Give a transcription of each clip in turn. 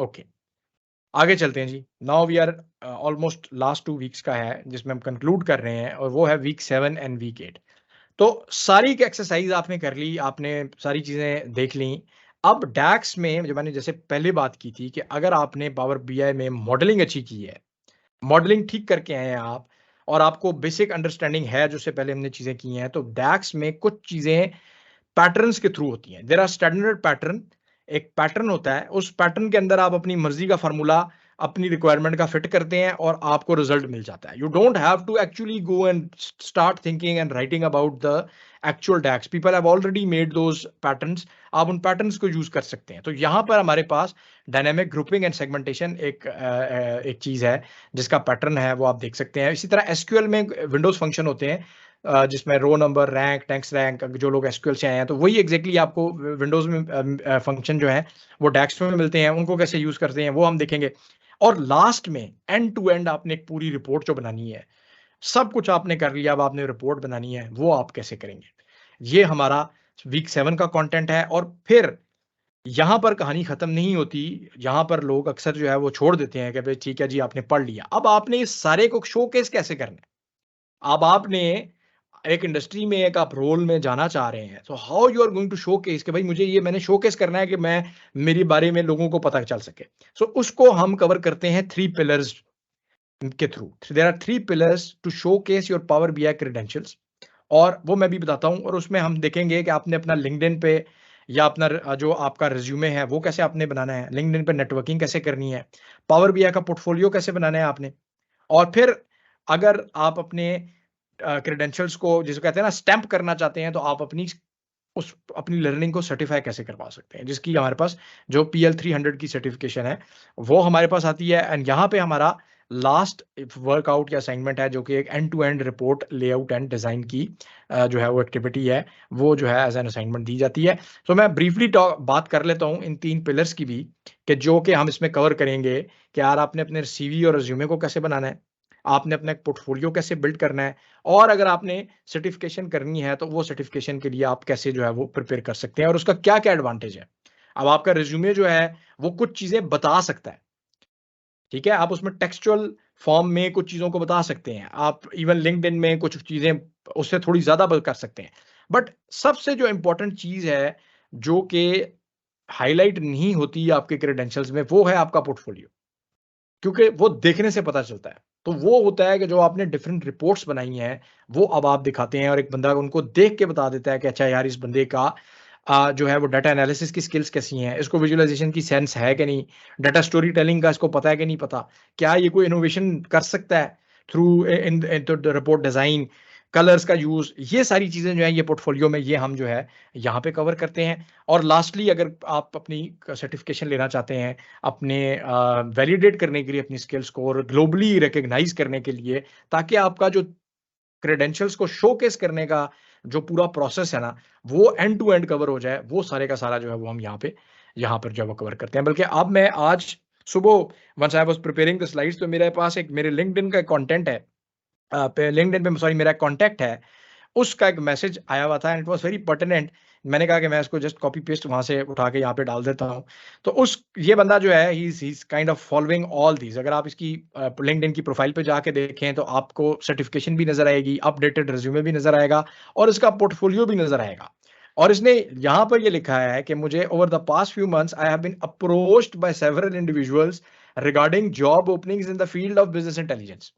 Okay, आगे चलते हैं जी। Now we are almost last 2 weeks का है जिसमें हम कंक्लूड कर रहे हैं और वो है वीक 7 एंड वीक 8। तो सारी की एक्सरसाइज आपने कर ली, आपने सारी चीज़ें देख ली। अब डैक्स में जो मैंने जैसे पहले बात की थी कि अगर आपने पावर बीआई में मॉडलिंग अच्छी की है, मॉडलिंग ठीक करके आए हैं आप और आपको बेसिक अंडरस्टैंडिंग है जो उससे पहले हमने चीज़ें की हैं, तो डैक्स में कुछ चीज़ें पैटर्न्स के थ्रू होती हैं। देयर आर स्टैंडर्ड पैटर्न, एक पैटर्न होता है, उस पैटर्न के अंदर आप अपनी मर्ज़ी का फ़ॉर्मूला अपनी रिक्वायरमेंट का फिट करते हैं और आपको रिज़ल्ट मिल जाता है। You don't have to actually go and start thinking and writing about the actual DAX. People have already made those patterns, आप उन पैटर्न्स को यूज़ कर सकते हैं। तो यहाँ पर हमारे पास डायनामिक ग्रुपिंग एंड सेगमेंटेशन एक चीज़ है, जिसका पैटर्न है वो आप देख सकते हैं। इसी तरह एसक्यूएल में विंडोज़ फंक्शन होते हैं जिसमें row number, rank, tax rank, जो लोग एसक्यूएल से आए हैं, तो वही एग्ज़ैक्टली आपको विंडोज़ में फंक्शन जो है, वो डैक्स में मिलते हैं, उनको कैसे यूज़ करते हैं, वो हम देखेंगे। और लास्ट में एंड टू एंड आपने एक पूरी रिपोर्ट जो बनानी है, सब कुछ आपने कर लिया, अब आपने रिपोर्ट बनानी है, वो आप कैसे करेंगे? ये हमारा वीक 7 का कंटेंट है और फिर यहाँ पर कहानी खत्म नहीं होती, यहाँ पर लोग अक्सर जो है वो छोड़ देते हैं कि भई ठीक है जी, आपने पढ़ लिया। अब आपने इस सारे को शोकेस कैसे करना है? अब आपने एक इंडस्ट्री में एक आप रोल में जाना चाह रहे हैं, so how you are going to showcase कि भाई मुझे ये मैंने शोकेस करना है कि मैं मेरे बारे में लोगों को पता चल सके। सो उसको हम कवर करते हैं 3 पिलर्स के थ्रू। There are 3 pillars to showcase your Power BI credentials और वो मैं भी बताता हूँ और उसमें हम देखेंगे कि आपने अपना लिंक्डइन पे या अपना जो आपका रिज्यूमे है वो कैसे आपने बनाना है, लिंक्डइन पे नेटवर्किंग कैसे करनी है, पावर बीआई का पोर्टफोलियो कैसे बनाना है आपने और फिर अगर आप अपने क्रेडेंशियल्स को जिसे कहते हैं ना स्टैम्प करना चाहते हैं, तो आप अपनी लर्निंग को सर्टिफ़ाई कैसे करवा सकते हैं, जिसकी हमारे पास जो पीएल 300 की सर्टिफ़िकेशन है, वो हमारे पास आती है एंड यहाँ पे हमारा लास्ट वर्कआउट या असाइनमेंट है, जो कि एक end to end report layout and design की जो है वो एक्टिविटी है, वो जो है एज़ एन असाइनमेंट दी जाती है। तो मैं ब्रीफली बात कर लेता हूँ इन 3 पिलर्स की भी, कि जो कि हम इसमें कवर करेंगे कि यार आपने अपने सीवी और रिज्यूमे को कैसे बनाना है, आपने अपना एक पोर्टफोलियो कैसे बिल्ड करना है और अगर आपने सर्टिफ़िकेशन करनी है, तो वो सर्टिफ़िकेशन के लिए आप कैसे जो है वो प्रिपेयर कर सकते हैं और उसका क्या-क्या एडवांटेज है। अब आपका रिज़्यूमे जो है, वो कुछ चीज़ें बता सकता है, ठीक है? आप उसमें टेक्स्चुअल फॉर्म में कुछ चीज़ों को बता सकते हैं। आप इवन लिंक्डइन में कुछ चीज़ें उससे थोड़ी ज़्यादा ब कर सकते हैं। बट सबसे जो इम्पोर्टेंट चीज़ है, जो कि हाइलाइट नहीं होती आपके क्रेडेंशियल्स में, वो है आपका पोर्टफोलियो। क्योंकि वो देखने से पता चलता है। तो वो होता है कि जो आपने डिफरेंट रिपोर्ट्स बनाई हैं, वो अब आप दिखाते हैं और एक बंदा उनको देख के बता देता है कि अच्छा यार इस बंदे का जो है वो डाटा एनालिसिस की स्किल्स कैसी हैं, इसको विजुअलाइज़ेशन की सेंस है कि नहीं, डाटा स्टोरी टेलिंग का इसको पता है कि नहीं पता, क्या ये कोई इनोवेशन कर सकता है through in the report design, colours का यूज़, ये सारी चीज़ें जो हैं ये पोर्टफोलियो में ये हम जो है यहाँ पे कवर करते हैं। और लास्टली अगर आप अपनी सर्टिफिकेशन लेना चाहते हैं अपने वैलिडेट करने के लिए अपनी स्किल्स को और ग्लोबली रिकॉग्नाइज करने के लिए, ताकि आपका जो क्रेडेंशियल्स को शोकेस करने का जो पूरा प्रोसेस है ना, वो एंड टू एंड कवर हो जाए, वो सारे का सारा जो है वो हम यहाँ पर जो है वो कवर करते हैं। बल्कि अब मैं आज सुबह once I was preparing the slides, तो मेरे पास एक मेरे लिंक्डइन का कंटेंट है, पे लिंक्डइन पे सॉरी मेरा कॉन्टैक्ट है, उसका एक मैसेज आया हुआ था and it was very pertinent. मैंने कहा कि मैं इसको जस्ट कॉपी पेस्ट वहाँ से उठा के यहाँ पे डाल देता हूँ। तो उस ये बंदा जो है he is kind of following all these. अगर आप इसकी लिंक्डइन की प्रोफाइल पे जाके देखें तो आपको सर्टिफ़िकेशन भी नज़र आएगी, अपडेटेड रिज़्यूमे भी नज़र आएगा और इसका पोर्टफोलियो भी नज़र आएगा। और इसने यहाँ पर ये लिखा है कि मुझे over the past few months I have been approached by several individuals regarding job openings in the field of business intelligence.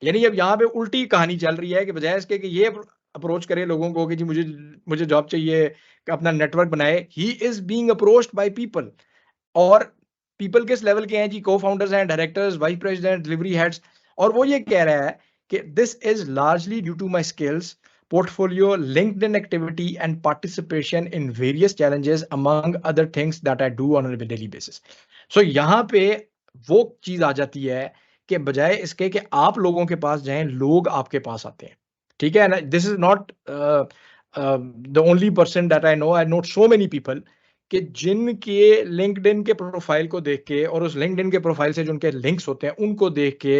यानी अब यहाँ पे उल्टी कहानी चल रही है कि बजाय इसके कि ये अप्रोच करे लोगों को कि जी मुझे मुझे जॉब चाहिए, कि अपना नेटवर्क बनाए, he is being approached by people. और पीपल किस लेवल के हैं जी, को-फाउंडर्स हैं, directors, vice president, delivery heads. और वो ये कह रहा है कि this is largely due to my skills, portfolio, LinkedIn activity and participation in various challenges among other things that I do on a daily basis. So यहाँ पे वो चीज आ जाती है कि बजाय इसके कि आप लोगों के पास जाएं, लोग आपके पास आते हैं। ठीक है ना? This is not the only person that I know so many people कि जिनके लिंक्डइन के प्रोफाइल को देख के और उस लिंक्डइन के प्रोफाइल से जो उनके लिंक्स होते हैं उनको देख के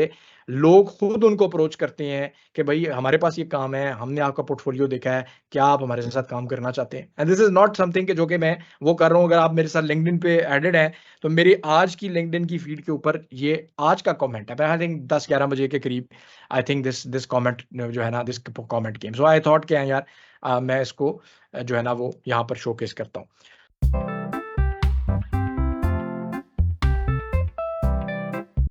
लोग खुद उनको अप्रोच करते हैं कि भाई हमारे पास ये काम है, हमने आपका पोर्टफोलियो देखा है, क्या आप हमारे साथ काम करना चाहते हैं? And this is not something कि जो कि मैं वो कर रहा हूँ। अगर आप मेरे साथ लिंक्डइन पे एडेड हैं, तो मेरी आज की लिंक्डइन की फीड के ऊपर ये आज का कमेंट है। आई थिंक 10-11 बजे के करीब आई थिंक दिस कमेंट जो है ना, this comment came. So I thought कि यार मैं इसको जो है ना वो यहाँ पर शोकेस करता हूँ।